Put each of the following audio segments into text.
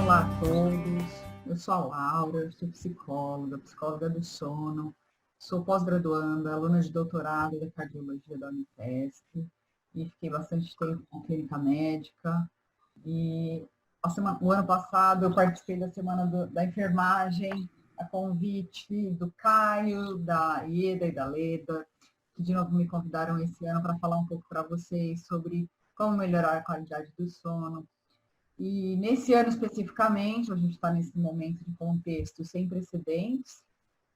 Olá a todos, eu sou a Laura, sou psicóloga do sono, sou pós-graduanda, aluna de doutorado da cardiologia da Unifesp e fiquei bastante tempo em clínica médica. E o ano passado eu participei da Semana da Enfermagem, a convite do Caio, da Ieda e da Leda, que de novo me convidaram esse ano para falar um pouco para vocês sobre como melhorar a qualidade do sono. E nesse ano especificamente, a gente está nesse momento de contexto sem precedentes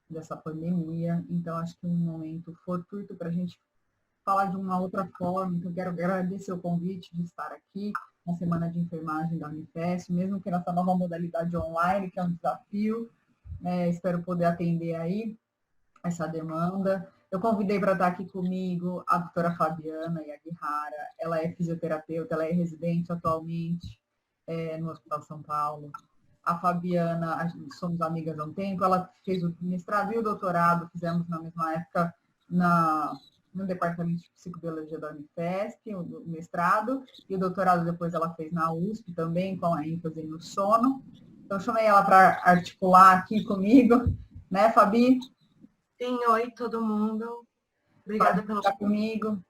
dessa pandemia, então acho que é um momento fortuito para a gente falar de uma outra forma. Então, quero agradecer o convite de estar aqui na Semana de Enfermagem da Unifesp, mesmo que nessa nova modalidade online, que é um desafio, espero poder atender aí essa demanda. Eu convidei para estar aqui comigo a doutora Fabiana Yaguihara, ela é fisioterapeuta, ela é residente atualmente no Hospital São Paulo. A Fabiana, somos amigas há um tempo, ela fez o mestrado e o doutorado, fizemos na mesma época no Departamento de Psicobiologia da Unifesp, o mestrado, e o doutorado depois ela fez na USP também, com a ênfase no sono. Então, eu chamei ela para articular aqui comigo, né, Fabi? Sim, oi todo mundo. Obrigada pelo estar comigo.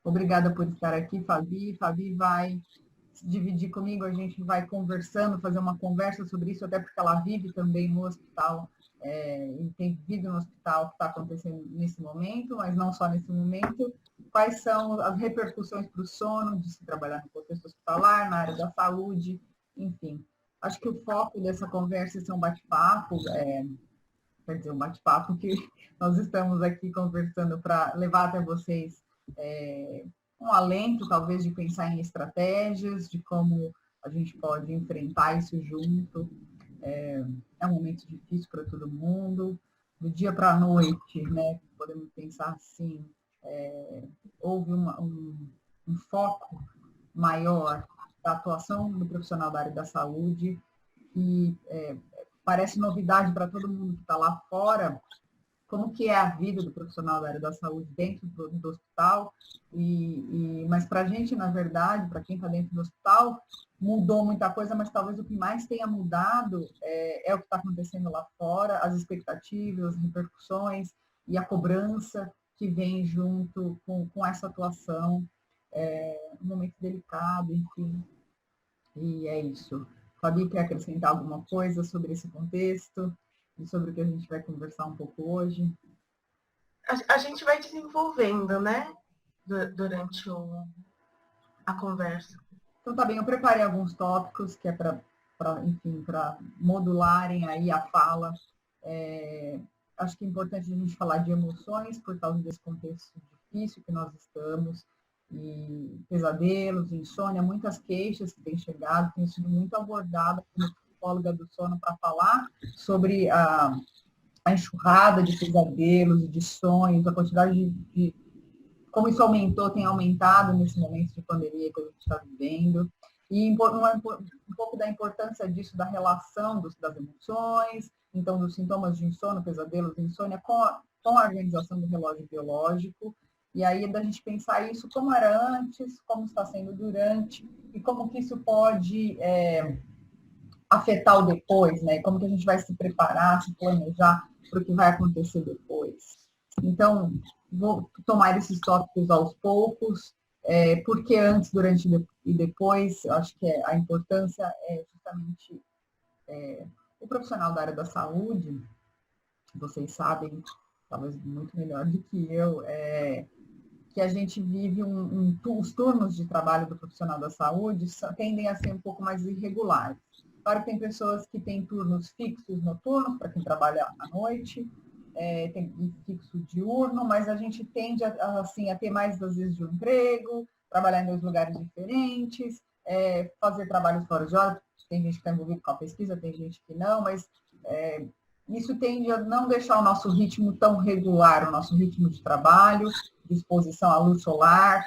Obrigada por estar aqui, Fabi. Fabi vai dividir comigo, a gente vai conversando, fazer uma conversa sobre isso, até porque ela vive também no hospital, e tem vivido no hospital que está acontecendo nesse momento, mas não só nesse momento. Quais são as repercussões para o sono, de se trabalhar no contexto hospitalar, na área da saúde, enfim. Acho que o foco dessa conversa é um bate-papo, quer dizer, um bate-papo que nós estamos aqui conversando para levar até vocês um alento, talvez, de pensar em estratégias, de como a gente pode enfrentar isso junto. É um momento difícil para todo mundo. Do dia para a noite, né, podemos pensar assim, houve um foco maior da atuação do profissional da área da saúde, que parece novidade para todo mundo que está lá fora, como que é a vida do profissional da área da saúde dentro do hospital, mas para a gente, na verdade, para quem está dentro do hospital, mudou muita coisa, mas talvez o que mais tenha mudado é o que está acontecendo lá fora, as expectativas, as repercussões e a cobrança que vem junto com essa atuação, um momento delicado, enfim, e é isso. Fabi, quer acrescentar alguma coisa sobre esse contexto e sobre o que a gente vai conversar um pouco hoje? A gente vai desenvolvendo, né? Durante a conversa. Então, tá bem, eu preparei alguns tópicos que é para modularem aí a fala. Acho que é importante a gente falar de emoções por causa desse contexto difícil que nós estamos, e pesadelos, insônia, muitas queixas que têm chegado, têm sido muito abordadas como psicóloga do sono para falar sobre a enxurrada de pesadelos e de sonhos, a quantidade de como isso tem aumentado nesse momento de pandemia que a gente está vivendo, e um pouco da importância disso, da relação das emoções, então dos sintomas de insônia, pesadelos de insônia, com a organização do relógio biológico, e aí da gente pensar isso como era antes, como está sendo durante, e como que isso pode afetar o depois, né? Como que a gente vai se preparar, se planejar para o que vai acontecer depois. Então, vou tomar esses tópicos aos poucos, porque antes, durante e depois, eu acho que a importância é justamente o profissional da área da saúde, vocês sabem, talvez muito melhor do que eu, que a gente vive os turnos de trabalho do profissional da saúde tendem a ser um pouco mais irregulares. Claro que tem pessoas que têm turnos fixos noturnos, para quem trabalha à noite, tem fixo diurno, mas a gente tende assim, a ter mais, às vezes, de um emprego, trabalhar em 2 lugares diferentes, fazer trabalhos fora de hora. Tem gente que está envolvida com a pesquisa, tem gente que não, mas isso tende a não deixar o nosso ritmo tão regular, o nosso ritmo de trabalho, de exposição à luz solar,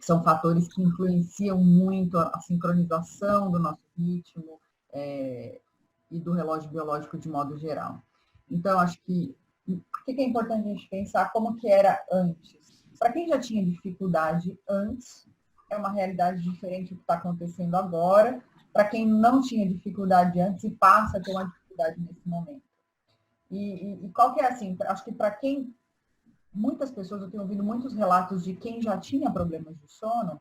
são fatores que influenciam muito a sincronização do nosso ritmo e do relógio biológico de modo geral. Então, acho que por que é importante a gente pensar como que era antes? Para quem já tinha dificuldade antes, é uma realidade diferente do que está acontecendo agora, para quem não tinha dificuldade antes e passa a ter uma dificuldade nesse momento. E qual que é assim? Acho que para quem, muitas pessoas, eu tenho ouvido muitos relatos de quem já tinha problemas de sono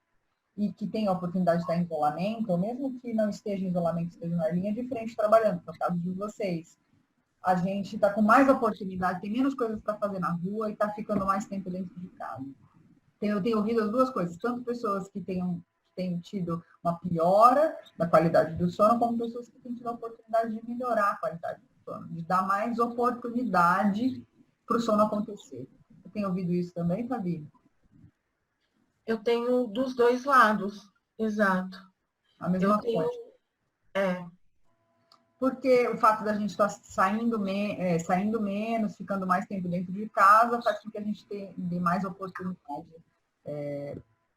e que tem a oportunidade de estar em isolamento, ou mesmo que não esteja em isolamento, esteja na linha de frente trabalhando, no caso de vocês. A gente está com mais oportunidade, tem menos coisas para fazer na rua e está ficando mais tempo dentro de casa. Eu tenho ouvido as duas coisas, tanto pessoas que têm tido uma piora da qualidade do sono, como pessoas que têm tido a oportunidade de melhorar a qualidade do sono, de dar mais oportunidade para o sono acontecer. Você tem ouvido isso também, Fabi? Eu tenho dos dois lados, exato. A mesma Eu tenho, coisa. é, Porque o fato da gente estar saindo menos, ficando mais tempo dentro de casa, faz com que a gente dê mais oportunidade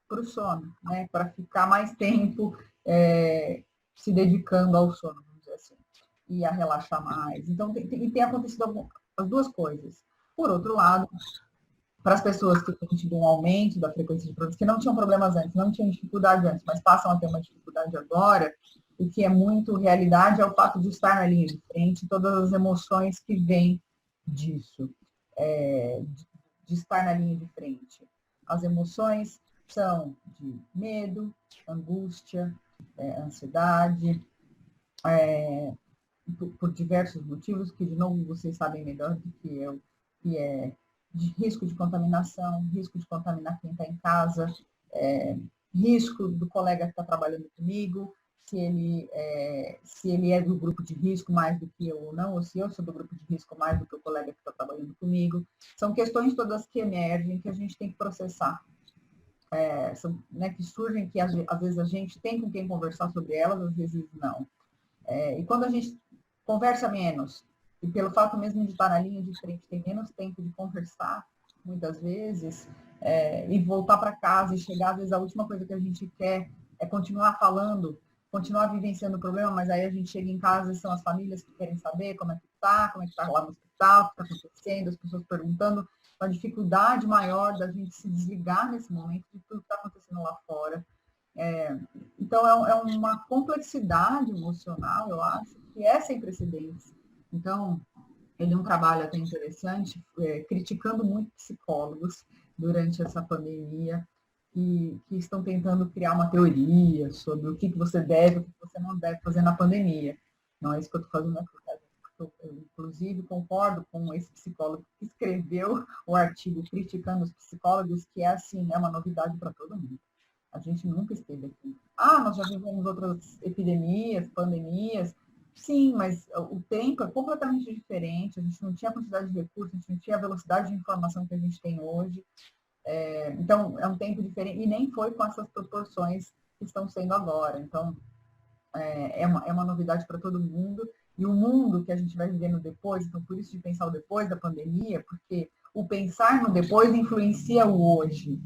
para o sono, né? Para ficar mais tempo se dedicando ao sono, vamos dizer assim, e a relaxar mais. Então, tem acontecido as duas coisas. Por outro lado, para as pessoas que têm tido um aumento da frequência de problemas, que não tinham problemas antes, não tinham dificuldade antes, mas passam a ter uma dificuldade agora, o que é muito realidade é o fato de estar na linha de frente, todas as emoções que vêm disso, de estar na linha de frente. As emoções são de medo, angústia, ansiedade, por diversos motivos, que, de novo, vocês sabem melhor do que eu, que é de risco de contaminação, risco de contaminar quem está em casa, risco do colega que está trabalhando comigo, se ele é do grupo de risco mais do que eu ou não, ou se eu sou do grupo de risco mais do que o colega que está trabalhando comigo. São questões todas que emergem, que a gente tem que processar. Que surgem, que às vezes a gente tem com quem conversar sobre elas, às vezes não. E quando a gente conversa menos, e pelo fato mesmo de estar na linha de frente, tem menos tempo de conversar, muitas vezes, e voltar para casa e chegar, às vezes a última coisa que a gente quer é continuar falando, continuar vivenciando o problema, mas aí a gente chega em casa e são as famílias que querem saber como é que está lá no hospital, o que está acontecendo, as pessoas perguntando, a dificuldade maior da gente se desligar nesse momento de tudo que está acontecendo lá fora. Então, é uma complexidade emocional, eu acho, que é sem precedentes. Então, ele é um trabalho até interessante, criticando muito psicólogos durante essa pandemia, que estão tentando criar uma teoria sobre o que você deve e o que você não deve fazer na pandemia. Não é isso que eu estou fazendo aqui, tá? Eu, inclusive, concordo com esse psicólogo que escreveu o artigo criticando os psicólogos, que é assim, é uma novidade para todo mundo. A gente nunca esteve aqui. Nós já vivemos outras epidemias, pandemias. Sim, mas o tempo é completamente diferente. A gente não tinha a quantidade de recursos, a gente não tinha a velocidade de informação que a gente tem hoje. Então, é um tempo diferente. E nem foi com essas proporções que estão sendo agora. Então, é uma novidade para todo mundo. E o mundo que a gente vai vivendo depois, então, por isso de pensar o depois da pandemia, porque o pensar no depois influencia o hoje.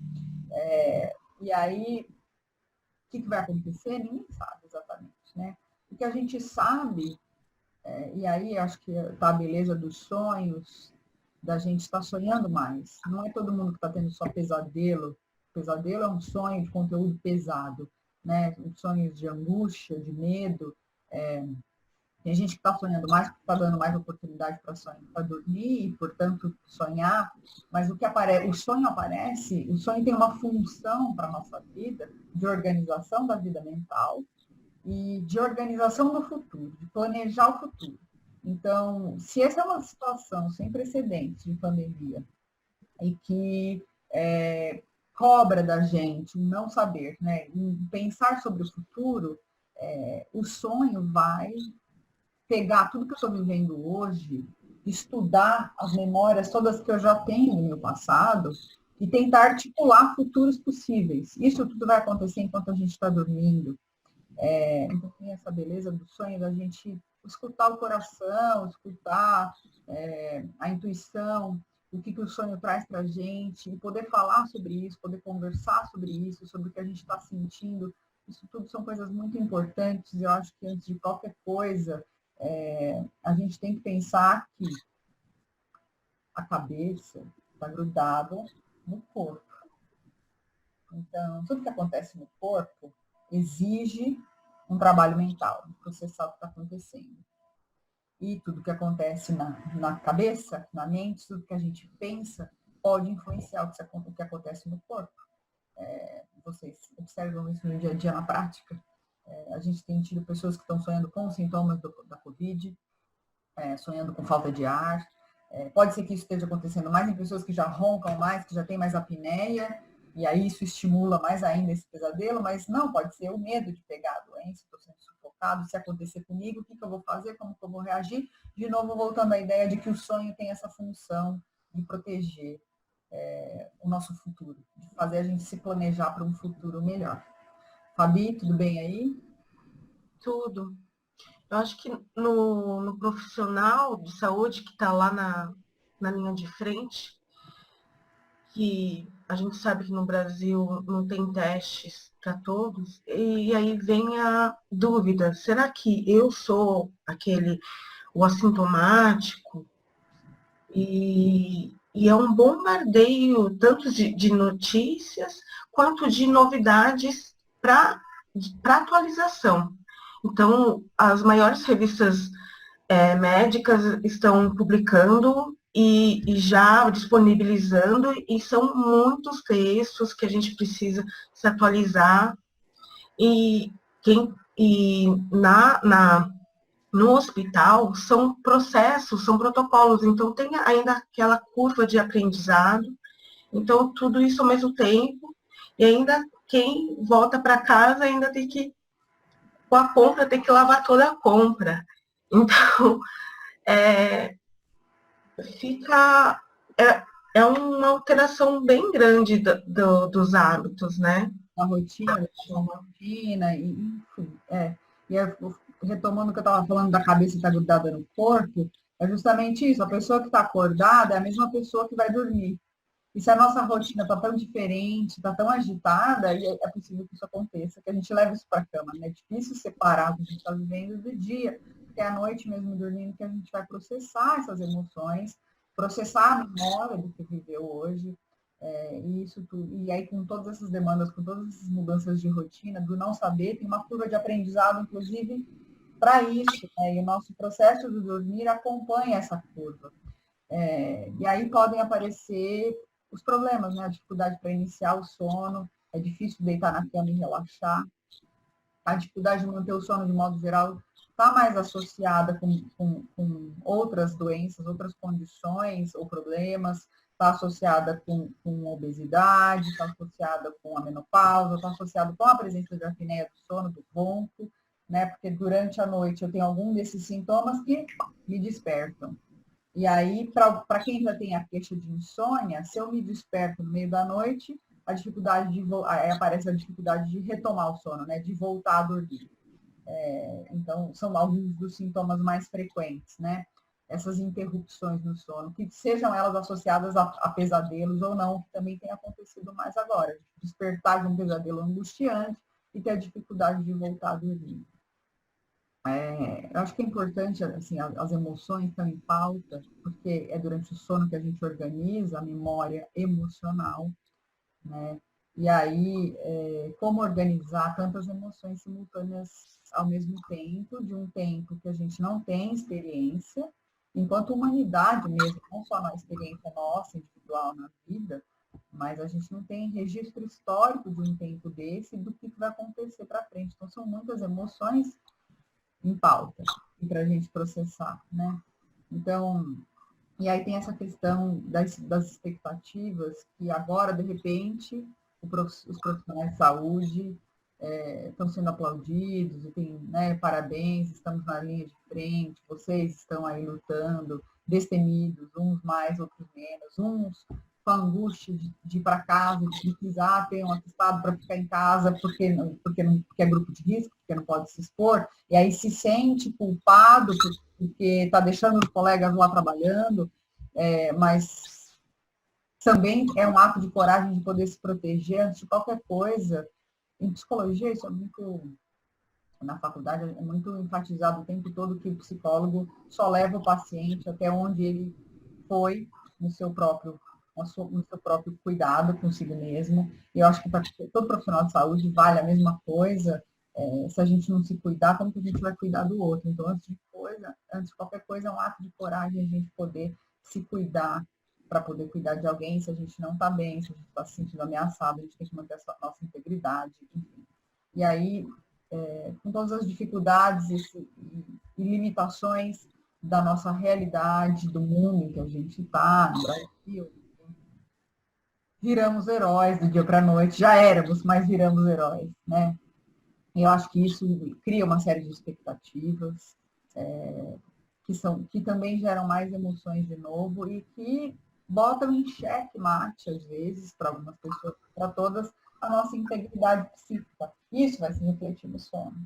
E aí, o que vai acontecer? Ninguém sabe exatamente, né? O que a gente sabe, e aí acho que está a beleza dos sonhos, da gente estar sonhando mais. Não é todo mundo que está tendo só pesadelo. Pesadelo é um sonho de conteúdo pesado, né? Sonhos de angústia, de medo. Tem gente que está sonhando mais porque está dando mais oportunidade para sonhar, para dormir, e, portanto, sonhar. Mas o sonho tem uma função para a nossa vida de organização da vida mental e de organização do futuro, de planejar o futuro. Então, se essa é uma situação sem precedentes de pandemia e que cobra da gente não saber, né, pensar sobre o futuro, o sonho vai pegar tudo que eu estou vivendo hoje, estudar as memórias todas que eu já tenho no meu passado e tentar articular futuros possíveis. Isso tudo vai acontecer enquanto a gente está dormindo. Então, tem essa beleza do sonho da gente escutar o coração, escutar a intuição, o que o sonho traz para a gente, e poder falar sobre isso, poder conversar sobre isso, sobre o que a gente está sentindo. Isso tudo são coisas muito importantes. Eu acho que antes de qualquer coisa, a gente tem que pensar que a cabeça está grudada no corpo. Então, tudo que acontece no corpo exige um trabalho mental, processar o que está acontecendo. E tudo que acontece na cabeça, na mente, tudo que a gente pensa, pode influenciar o que acontece no corpo. Vocês observam isso no dia a dia, na prática. A gente tem tido pessoas que estão sonhando com os sintomas da Covid, sonhando com falta de ar. Pode ser que isso esteja acontecendo mais em pessoas que já roncam mais, que já têm mais apneia, e aí isso estimula mais ainda esse pesadelo, mas não, pode ser o medo de pegar a doença, estou sendo sufocado, se acontecer comigo, o que eu vou fazer, como que eu vou reagir? De novo, voltando à ideia de que o sonho tem essa função de proteger o nosso futuro, de fazer a gente se planejar para um futuro melhor. Fabi, tudo bem aí? Tudo. Eu acho que no profissional de saúde que está lá na linha de frente, que a gente sabe que no Brasil não tem testes para todos, e aí vem a dúvida, será que eu sou o assintomático? E é um bombardeio tanto de notícias quanto de novidades para atualização. Então, as maiores revistas médicas estão publicando e já disponibilizando, e são muitos textos que a gente precisa se atualizar. E no hospital são processos, são protocolos, então tem ainda aquela curva de aprendizado, então tudo isso ao mesmo tempo, e ainda quem volta para casa ainda tem que, com a compra, tem que lavar toda a compra. Então, fica... É uma alteração bem grande dos hábitos, né? A rotina, enfim. E retomando o que eu estava falando da cabeça estar grudada no corpo, é justamente isso. A pessoa que está acordada é a mesma pessoa que vai dormir. E se a nossa rotina está tão diferente, está tão agitada, é possível que isso aconteça, que a gente leve isso para a cama, né? É difícil separar o que a gente está vivendo do dia, porque é à noite mesmo dormindo que a gente vai processar essas emoções, processar a memória do que viveu hoje, e aí com todas essas demandas, com todas essas mudanças de rotina, do não saber, tem uma curva de aprendizado, inclusive, para isso, né? E o nosso processo de dormir acompanha essa curva. E aí podem aparecer os problemas, né? A dificuldade para iniciar o sono, é difícil deitar na cama e relaxar. A dificuldade de manter o sono, de modo geral, está mais associada com outras doenças, outras condições ou problemas, está associada com obesidade, está associada com a menopausa, está associada com a presença de apneia do sono, do ronco, né? Porque durante a noite eu tenho algum desses sintomas que me despertam. E aí, para quem já tem a queixa de insônia, se eu me desperto no meio da noite, aí aparece a dificuldade de retomar o sono, né? De voltar a dormir. Então, são alguns dos sintomas mais frequentes, né? Essas interrupções no sono, que sejam elas associadas a pesadelos ou não, que também tem acontecido mais agora. Despertar de um pesadelo angustiante e ter a dificuldade de voltar a dormir. Eu acho que é importante, assim, as emoções estão em pauta, porque é durante o sono que a gente organiza a memória emocional, né? E aí, como organizar tantas emoções simultâneas ao mesmo tempo, de um tempo que a gente não tem experiência, enquanto humanidade mesmo, não só na experiência nossa, individual na vida, mas a gente não tem registro histórico de um tempo desse, do que vai acontecer para frente. Então, são muitas emoções em pauta para a gente processar, né? Então, e aí tem essa questão das expectativas, que agora, de repente, os profissionais de saúde estão sendo aplaudidos, e tem, né, parabéns, estamos na linha de frente, vocês estão aí lutando, destemidos, uns mais, outros menos, uns com a angústia de ir para casa, de precisar ter um atestado para ficar em casa, porque é grupo de risco, porque não pode se expor, e aí se sente culpado porque está deixando os colegas lá trabalhando, mas também é um ato de coragem de poder se proteger antes de qualquer coisa. Em psicologia, isso é muito, na faculdade, é muito enfatizado o tempo todo, que o psicólogo só leva o paciente até onde ele foi no seu próprio no seu próprio cuidado consigo mesmo. E eu acho que para todo profissional de saúde vale a mesma coisa. Se a gente não se cuidar, como que a gente vai cuidar do outro? Então, antes de qualquer coisa, é um ato de coragem a gente poder se cuidar para poder cuidar de alguém. Se a gente não está bem, se a gente está se sentindo ameaçado, a gente tem que manter a nossa integridade, enfim. E aí, com todas as dificuldades e limitações da nossa realidade, do mundo em que a gente está, no Brasil, viramos heróis do dia para a noite. Já éramos, mas viramos heróis, né? E eu acho que isso cria uma série de expectativas que também geram mais emoções de novo e que botam em xeque mate, às vezes, para algumas pessoas, para todas, a nossa integridade psíquica. Isso vai se refletir no sono.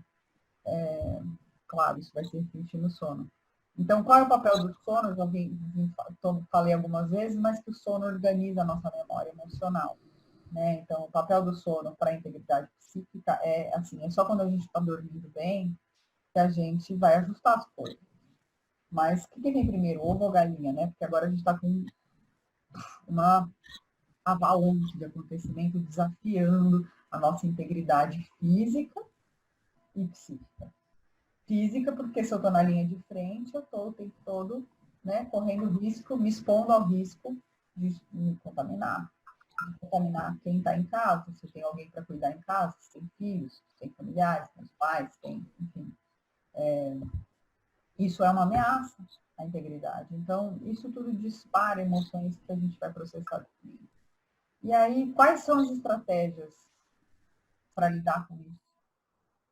Claro, isso vai se refletir no sono. Então, qual é o papel do sono? Eu já falei algumas vezes, mas que o sono organiza a nossa memória emocional. Né? Então, o papel do sono para a integridade psíquica é assim, é só quando a gente está dormindo bem que a gente vai ajustar as coisas. Mas o que vem primeiro, ovo ou galinha, né? Porque agora a gente está com uma avalanche de acontecimento desafiando a nossa integridade física e psíquica. Física, porque se eu estou na linha de frente, eu estou o tempo todo, né, correndo risco, me expondo ao risco de me contaminar. Contaminar quem está em casa, se tem alguém para cuidar em casa, se tem filhos, se tem familiares, se tem pais, enfim. Isso é uma ameaça à integridade. Então, isso tudo dispara emoções que a gente vai processar. E aí, quais são as estratégias para lidar com isso?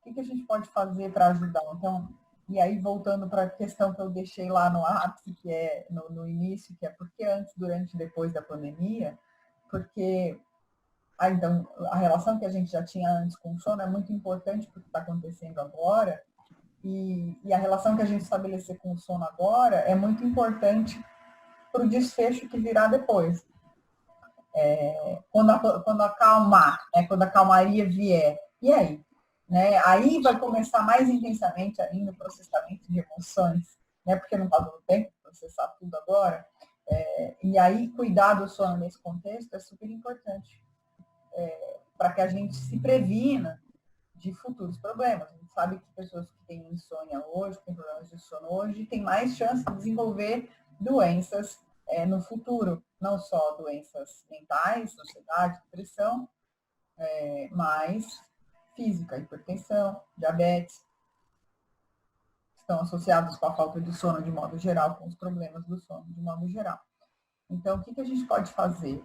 O que a gente pode fazer para ajudar? Então, e aí, voltando para a questão que eu deixei lá no ápice, que é no início, que é por que antes, durante e depois da pandemia, porque então, a relação que a gente já tinha antes com o sono é muito importante para o que está acontecendo agora, e a relação que a gente estabelecer com o sono agora é muito importante para o desfecho que virá depois. Quando acalmar, né, quando a calmaria vier, e aí? Né? Aí vai começar mais intensamente ainda o processamento de emoções, né, porque não está dando tempo de processar tudo agora. E aí, cuidar do sono nesse contexto é super importante para que a gente se previna de futuros problemas. A gente sabe que pessoas que têm insônia hoje, que têm problemas de sono hoje, têm mais chance de desenvolver doenças no futuro, não só doenças mentais, ansiedade, depressão, mas física, hipertensão, diabetes, estão associados com a falta de sono de modo geral, com os problemas do sono de modo geral. Então, o que a gente pode fazer?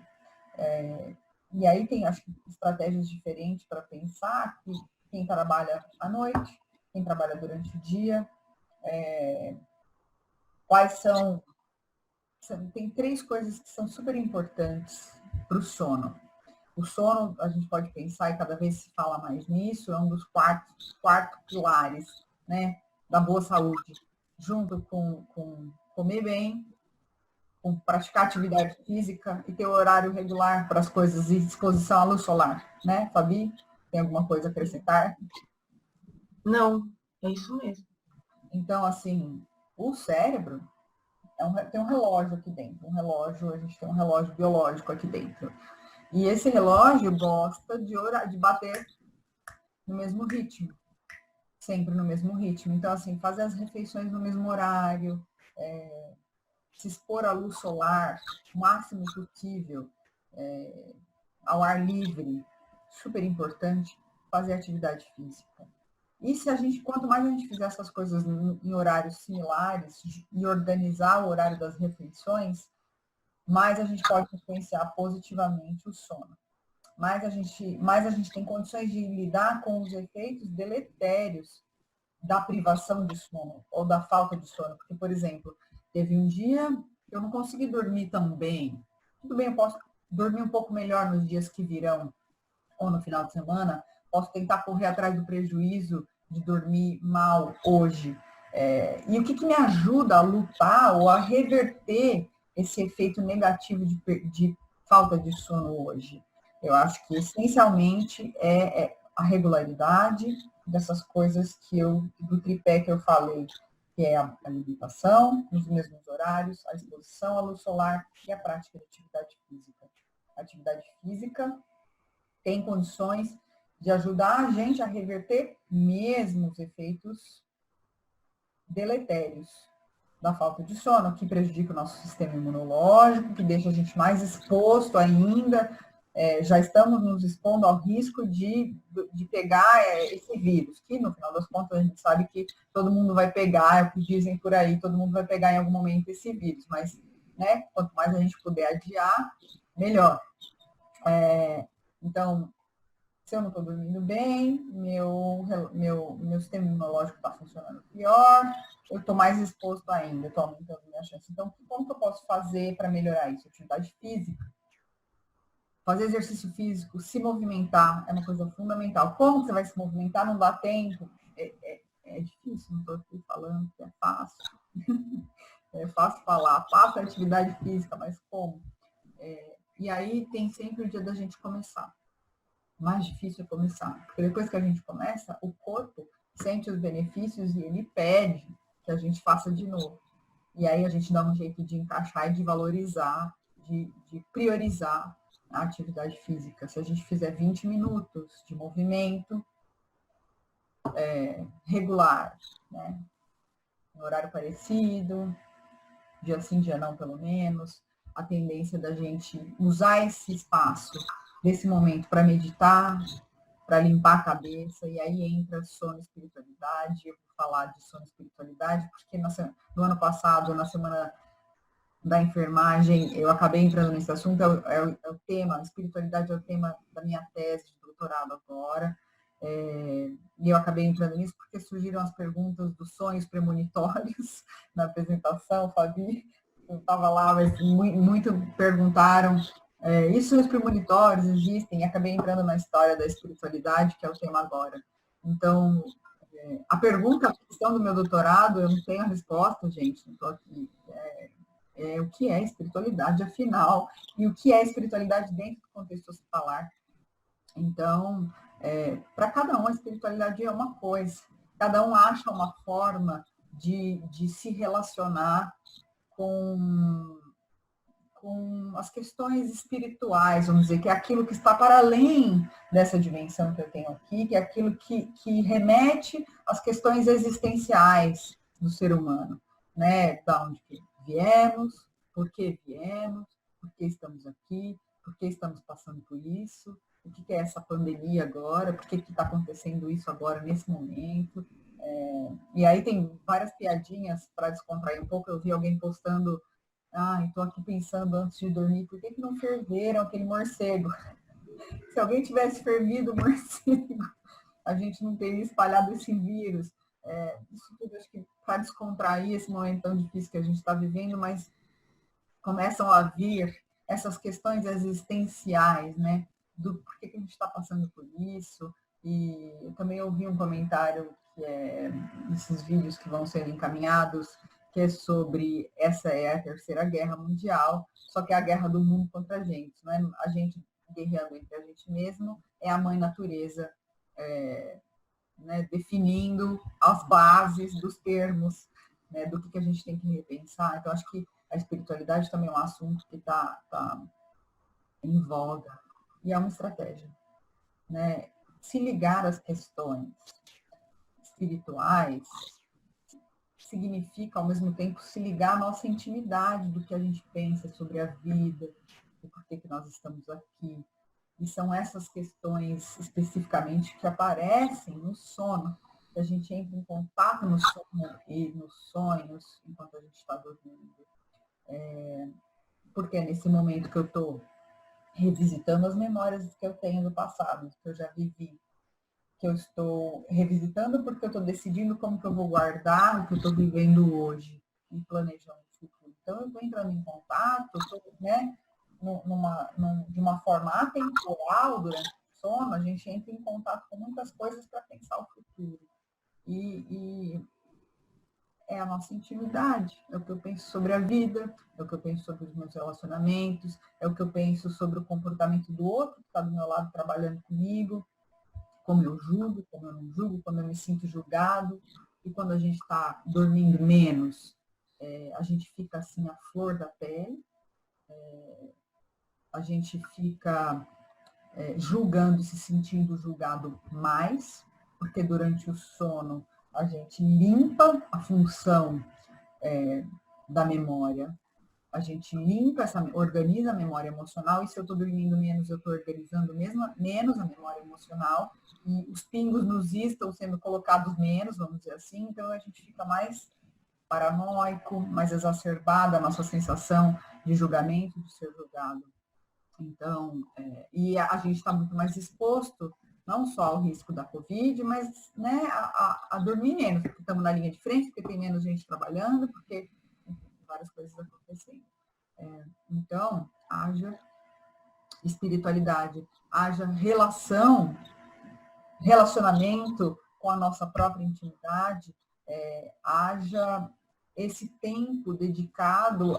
E aí tem, acho que, estratégias diferentes para pensar que quem trabalha à noite, quem trabalha durante o dia, quais são... Tem 3 coisas que são super importantes para o sono. O sono, a gente pode pensar, e cada vez se fala mais nisso, é um dos quatro pilares, né, da boa saúde, junto com comer bem, com praticar atividade física e ter horário regular para as coisas e exposição à luz solar, né, Fabi? Tem alguma coisa a acrescentar? Não, é isso mesmo. Então, assim, o cérebro tem um relógio aqui dentro, a gente tem um relógio biológico aqui dentro. E esse relógio gosta de bater no mesmo ritmo, sempre no mesmo ritmo. Então, assim, fazer as refeições no mesmo horário, se expor à luz solar o máximo possível, ao ar livre, super importante, fazer atividade física. E quanto mais a gente fizer essas coisas em horários similares e organizar o horário das refeições, mais a gente pode influenciar positivamente o sono. Mais a gente tem condições de lidar com os efeitos deletérios da privação de sono ou da falta de sono. Porque, por exemplo, teve um dia que eu não consegui dormir tão bem. Tudo bem, eu posso dormir um pouco melhor nos dias que virão ou no final de semana. Posso tentar correr atrás do prejuízo de dormir mal hoje. E o que me ajuda a lutar ou a reverter esse efeito negativo de falta de sono hoje? Eu acho que, essencialmente, é a regularidade dessas coisas do tripé que eu falei, que que é a alimentação nos mesmos horários, a exposição à luz solar e a prática de atividade física. A atividade física tem condições de ajudar a gente a reverter mesmo os efeitos deletérios da falta de sono, que prejudica o nosso sistema imunológico, que deixa a gente mais exposto ainda. Já estamos nos expondo ao risco de pegar esse vírus, que no final das contas a gente sabe que todo mundo vai pegar, é o que dizem por aí, todo mundo vai pegar em algum momento esse vírus, mas, né, quanto mais a gente puder adiar, melhor. Então, se eu não estou dormindo bem, meu sistema imunológico está funcionando pior, eu estou mais exposto ainda, estou aumentando minha chance. Então, como que eu posso fazer para melhorar isso? Atividade física. Fazer exercício físico, se movimentar, é uma coisa fundamental. Como você vai se movimentar? Não dá tempo? É difícil, não estou aqui falando que é fácil. É fácil falar, faça atividade física, mas como? E aí tem sempre o dia da gente começar. O mais difícil é começar. Porque depois que a gente começa, o corpo sente os benefícios e ele pede que a gente faça de novo. E aí a gente dá um jeito de encaixar e de valorizar, de priorizar a atividade física. Se a gente fizer 20 minutos de movimento regular, né? Um horário parecido, dia sim, dia não, pelo menos, a tendência da gente usar esse espaço, desse momento, para meditar, para limpar a cabeça, e aí entra sono e espiritualidade. Eu vou falar de sono e espiritualidade, porque no ano passado, na semana da enfermagem, eu acabei entrando nesse assunto, é o tema, a espiritualidade é o tema da minha tese de doutorado agora, e eu acabei entrando nisso porque surgiram as perguntas dos sonhos premonitórios na apresentação, Fabi, eu estava lá, mas muito perguntaram, e sonhos premonitórios existem? E acabei entrando na história da espiritualidade, que é o tema agora. Então, a pergunta, a questão do meu doutorado, eu não tenho a resposta, gente, não estou aqui. O que é espiritualidade, afinal, e o que é espiritualidade dentro do contexto hospitalar. Então, para cada um, a espiritualidade é uma coisa, cada um acha uma forma de se relacionar com as questões espirituais, vamos dizer, que é aquilo que está para além dessa dimensão que eu tenho aqui, que é aquilo que remete às questões existenciais do ser humano, né? Da onde viemos, por que estamos aqui, por que estamos passando por isso, o que é essa pandemia agora, por que está acontecendo isso agora, nesse momento. E aí tem várias piadinhas para descontrair um pouco. Eu vi alguém postando: estou aqui pensando antes de dormir, por que não ferveram aquele morcego? Se alguém tivesse fervido o morcego, a gente não teria espalhado esse vírus. Isso tudo acho que para descontrair esse momento tão difícil que a gente está vivendo, mas começam a vir essas questões existenciais, né? Do porquê que a gente está passando por isso. E eu também ouvi um comentário que é esses vídeos que vão sendo encaminhados, que é sobre essa é a Terceira Guerra Mundial, só que é a guerra do mundo contra a gente, não é a gente guerreando entre a gente mesmo, é a mãe natureza né, definindo as bases dos termos, né, do que a gente tem que repensar. Então, acho que a espiritualidade também é um assunto que está em voga e é uma estratégia, né? Se ligar às questões espirituais significa, ao mesmo tempo, se ligar à nossa intimidade do que a gente pensa sobre a vida, do porquê que nós estamos aqui. E são essas questões, especificamente, que aparecem no sono, que a gente entra em contato no sono e nos sonhos, enquanto a gente está dormindo. Porque é nesse momento que eu estou revisitando as memórias que eu tenho do passado, que eu já vivi, que eu estou revisitando porque eu estou decidindo como que eu vou guardar o que eu estou vivendo hoje e planejando o futuro. Então, eu estou entrando em contato, né, de uma forma atemporal durante o sono, a gente entra em contato com muitas coisas para pensar o futuro. E é a nossa intimidade, é o que eu penso sobre a vida, é o que eu penso sobre os meus relacionamentos, é o que eu penso sobre o comportamento do outro que está do meu lado trabalhando comigo, como eu julgo, como eu não julgo, como eu me sinto julgado. e quando a gente está dormindo menos, a gente fica assim à flor da pele, a gente fica julgando, se sentindo julgado mais, porque durante o sono a gente limpa a função da memória, a gente limpa, organiza a memória emocional, e se eu estou dormindo menos, eu estou organizando menos a memória emocional, e os pingos nos is estão sendo colocados menos, vamos dizer assim, então a gente fica mais paranoico, mais exacerbada a nossa sensação de julgamento, de ser julgado. Então, e a gente está muito mais exposto, não só ao risco da Covid, mas, né, a dormir menos, porque estamos na linha de frente, porque tem menos gente trabalhando, porque várias coisas acontecendo. Então, haja espiritualidade, haja relacionamento com a nossa própria intimidade, haja esse tempo dedicado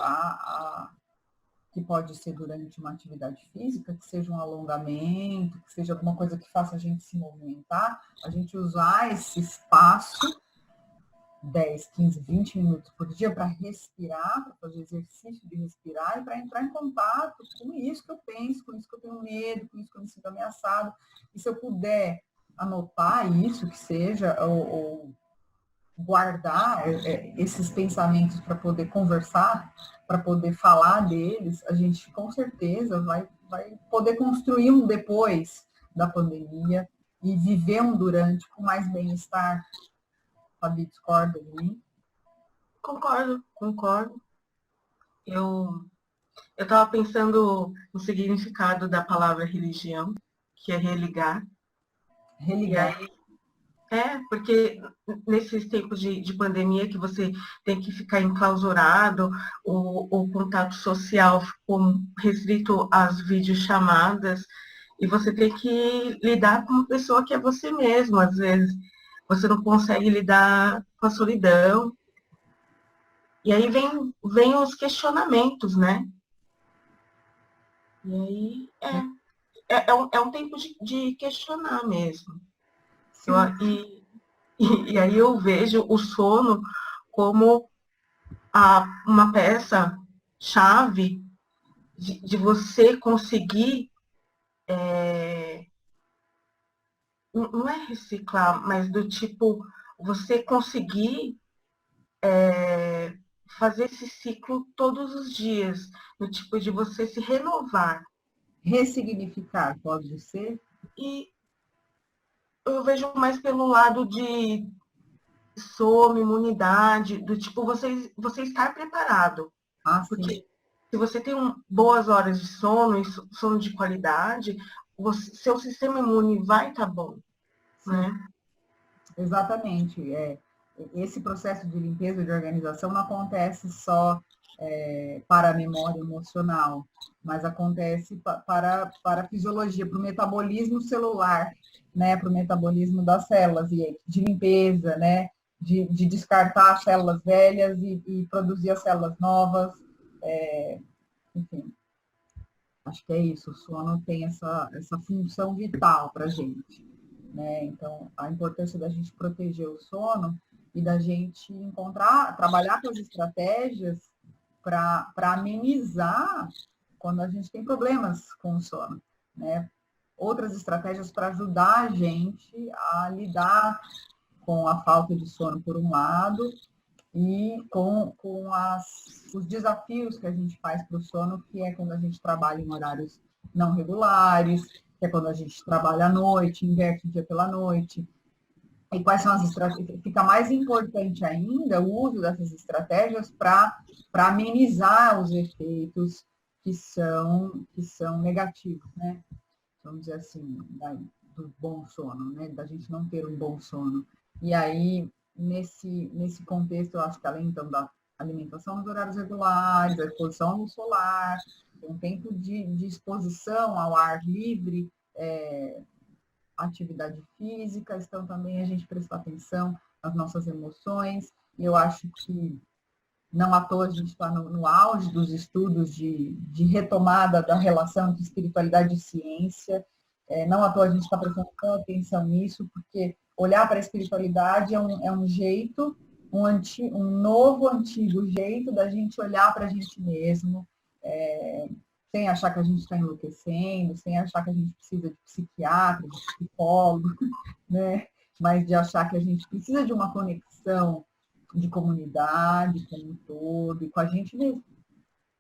que pode ser durante uma atividade física, que seja um alongamento, que seja alguma coisa que faça a gente se movimentar, a gente usar esse espaço 10, 15, 20 minutos por dia para respirar, para fazer exercício de respirar e para entrar em contato com isso que eu penso, com isso que eu tenho medo, com isso que eu me sinto ameaçado. E se eu puder anotar isso, que seja, ou guardar esses pensamentos para poder conversar, para poder falar deles, a gente com certeza vai poder construir um depois da pandemia e viver um durante com mais bem-estar. Fabi, discorda de mim? Concordo. Eu estava pensando no significado da palavra religião, que é religar. Religar. E aí, porque nesses tempos de pandemia que você tem que ficar enclausurado, o contato social ficou restrito às videochamadas, e você tem que lidar com uma pessoa que é você mesmo, às vezes. Você não consegue lidar com a solidão. E aí vem os questionamentos, né? E aí é um tempo de questionar mesmo. E aí eu vejo o sono como uma peça-chave de você conseguir, não é reciclar, mas do tipo, você conseguir fazer esse ciclo todos os dias, no tipo de você se renovar. Ressignificar, pode ser? E eu vejo mais pelo lado de sono, imunidade, do tipo você estar preparado. Porque Sim. se você tem boas horas de sono e sono de qualidade, seu sistema imune vai estar bom, né? Exatamente. Esse processo de limpeza, de organização, não acontece só para a memória emocional, mas acontece para a fisiologia, para o metabolismo celular, né? Para o metabolismo das células, e de limpeza, né? De descartar as células velhas e produzir as células novas. Enfim, acho que é isso. O sono tem essa função vital para a gente. Né? Então, a importância da gente proteger o sono e da gente trabalhar com as estratégias para amenizar quando a gente tem problemas com o sono, né? Outras estratégias para ajudar a gente a lidar com a falta de sono, por um lado, e com os desafios que a gente faz para o sono, que é quando a gente trabalha em horários não regulares, que é quando a gente trabalha à noite, inverte o dia pela noite. E quais são as estratégias? Fica mais importante ainda o uso dessas estratégias para amenizar os efeitos que são negativos, né? Vamos dizer assim, do bom sono, né? Da gente não ter um bom sono. E aí, nesse contexto, eu acho que além então da alimentação nos horários regulares, a exposição ao solar, um tempo de exposição ao ar livre, atividade física, então também a gente prestar atenção nas nossas emoções. E eu acho que não à toa a gente está no auge dos estudos de retomada da relação entre espiritualidade e ciência. Não à toa a gente está prestando tanta atenção nisso, porque olhar para a espiritualidade é um jeito, um novo, antigo jeito da gente olhar para a gente mesmo, sem achar que a gente está enlouquecendo, sem achar que a gente precisa de psiquiatra, de psicólogo, né? Mas de achar que a gente precisa de uma conexão de comunidade com o todo e com a gente mesmo.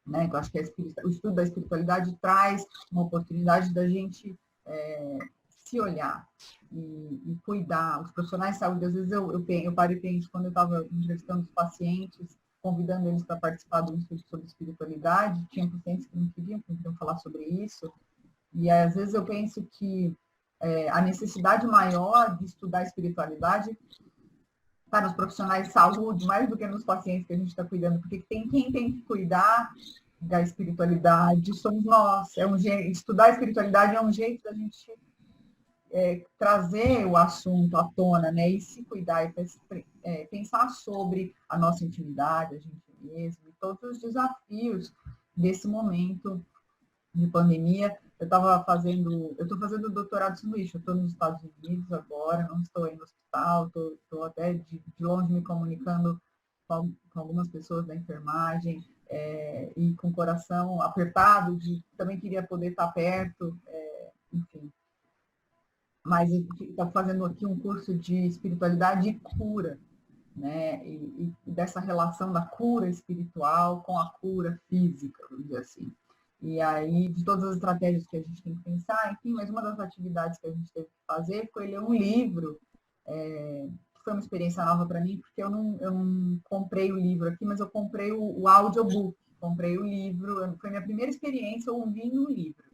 Né? Eu acho que o estudo da espiritualidade traz uma oportunidade da gente se olhar e cuidar. Os profissionais de saúde, às vezes eu paro e penso, quando eu estava entrevistando os pacientes, convidando eles para participar de um estudo sobre espiritualidade, tinha pacientes que não queriam falar sobre isso, e às vezes eu penso que a necessidade maior de estudar espiritualidade para os profissionais de saúde, mais do que nos pacientes que a gente está cuidando, porque quem tem que cuidar da espiritualidade somos nós. Estudar a espiritualidade é um jeito da gente trazer o assunto à tona, né? E se cuidar e pensar sobre a nossa intimidade, a gente mesmo, e todos os desafios desse momento de pandemia. Eu estou fazendo doutorado sanduíche, eu estou nos Estados Unidos agora, não estou aí no hospital, estou até de longe me comunicando com algumas pessoas da enfermagem, e com o coração apertado, também queria poder estar perto, enfim. Mas estou fazendo aqui um curso de espiritualidade e cura, né? E dessa relação da cura espiritual com a cura física, vamos dizer assim. E aí, de todas as estratégias que a gente tem que pensar, enfim, mas uma das atividades que a gente teve que fazer foi ler um livro, que foi uma experiência nova para mim, porque eu não comprei o livro aqui, mas eu comprei o audiobook, comprei o livro, foi a minha primeira experiência ouvindo um livro,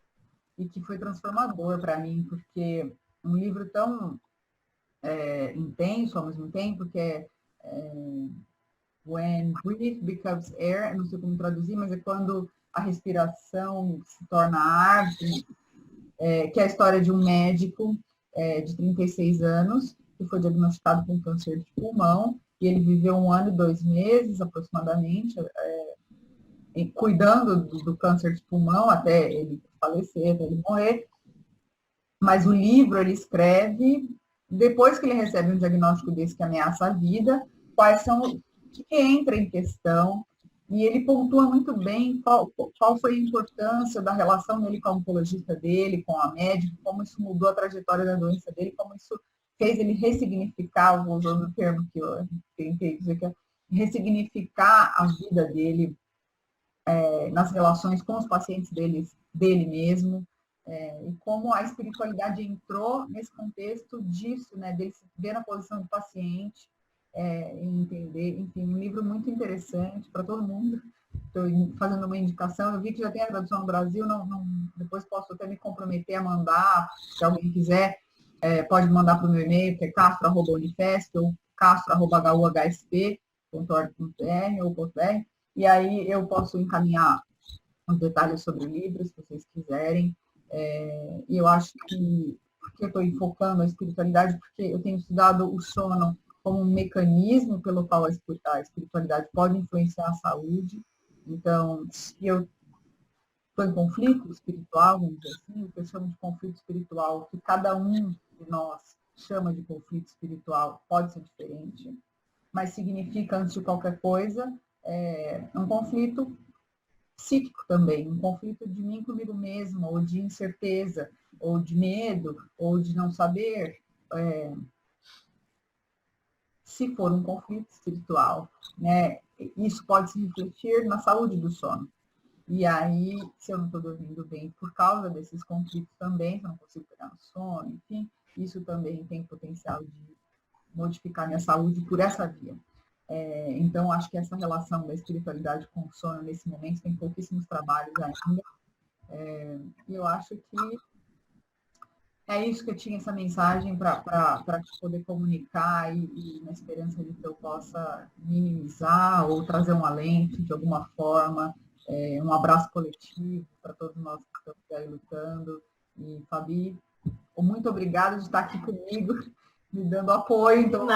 e que foi transformador para mim, porque um livro tão intenso ao mesmo tempo, que é When Breath Becomes Air, não sei como traduzir, mas é quando a respiração se torna arte, que é a história de um médico de 36 anos, que foi diagnosticado com câncer de pulmão, e ele viveu 1 ano e 2 meses, aproximadamente, cuidando do câncer de pulmão, até ele falecer, até ele morrer. Mas o livro ele escreve, depois que ele recebe um diagnóstico desse que ameaça a vida, quais são o que entra em questão, e ele pontua muito bem qual foi a importância da relação dele com a oncologista dele, com a médica, como isso mudou a trajetória da doença dele, como isso fez ele ressignificar, vou usando o termo que eu tentei dizer, que é ressignificar a vida dele nas relações com os pacientes dele mesmo, e como a espiritualidade entrou nesse contexto disso, né, dele se ver na posição de paciente, entender, enfim, um livro muito interessante para todo mundo. Estou fazendo uma indicação, eu vi que já tem a tradução no Brasil, depois posso até me comprometer a mandar, se alguém quiser, pode mandar para o meu e-mail, que é castro@unifesp ou castro@huhsp.org.br ou .br, e aí eu posso encaminhar os detalhes sobre o livro, se vocês quiserem. E eu acho que, porque eu estou enfocando a espiritualidade, porque eu tenho estudado o sono como um mecanismo pelo qual a espiritualidade pode influenciar a saúde. Então, se eu estou em conflito espiritual, vamos dizer assim, o que eu chamo de conflito espiritual, que cada um de nós chama de conflito espiritual, pode ser diferente, mas significa, antes de qualquer coisa, um conflito psíquico também, um conflito de mim comigo mesma, ou de incerteza, ou de medo, ou de não saber. Se for um conflito espiritual, né, isso pode se refletir na saúde do sono. E aí, se eu não estou dormindo bem por causa desses conflitos também, se eu não consigo pegar no sono, enfim, isso também tem potencial de modificar minha saúde por essa via. Então, acho que essa relação da espiritualidade com o sono, nesse momento, tem pouquíssimos trabalhos ainda. E eu acho que é isso que eu tinha, essa mensagem para poder comunicar e na esperança de que eu possa minimizar ou trazer um alento de alguma forma, um abraço coletivo para todos nós que estamos aí lutando. E, Fabi, muito obrigada de estar aqui comigo, me dando apoio. Então,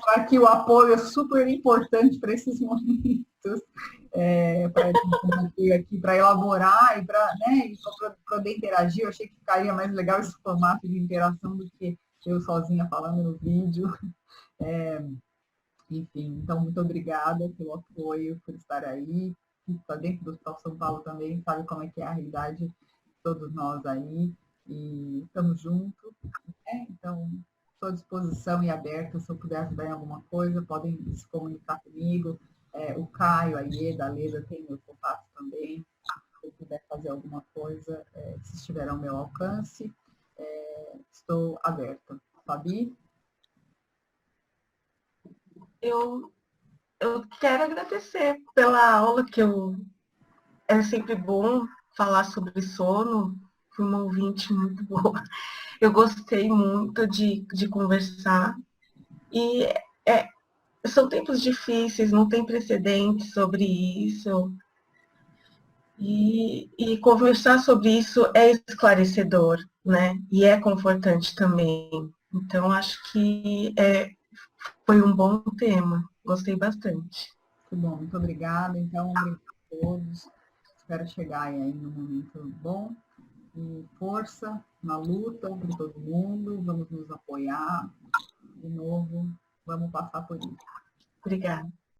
aqui o apoio é super importante para esses momentos, para elaborar e para poder interagir. Eu achei que ficaria mais legal esse formato de interação do que eu sozinha falando no vídeo. Enfim, então, muito obrigada pelo apoio, por estar aí. Quem está dentro do Hospital São Paulo também sabe como é que é a realidade de todos nós aí. E estamos juntos, né? Então, estou à disposição e aberta. Se eu puder ajudar em alguma coisa, podem se comunicar comigo. O Caio, a Ieda, a Leda tem meu contato também. Se eu puder fazer alguma coisa, se estiver ao meu alcance, estou aberta. Fabi? Eu quero agradecer pela aula, é sempre bom falar sobre sono. Fui uma ouvinte muito boa. Eu gostei muito de conversar. E são tempos difíceis, não tem precedente sobre isso. E conversar sobre isso é esclarecedor, né? E é confortante também. Então, acho que foi um bom tema. Gostei bastante. Muito bom, muito obrigada. Então, obrigada a todos. Espero chegar aí no momento bom. E força na luta para todo mundo. Vamos nos apoiar. De novo, vamos passar por isso. Obrigada.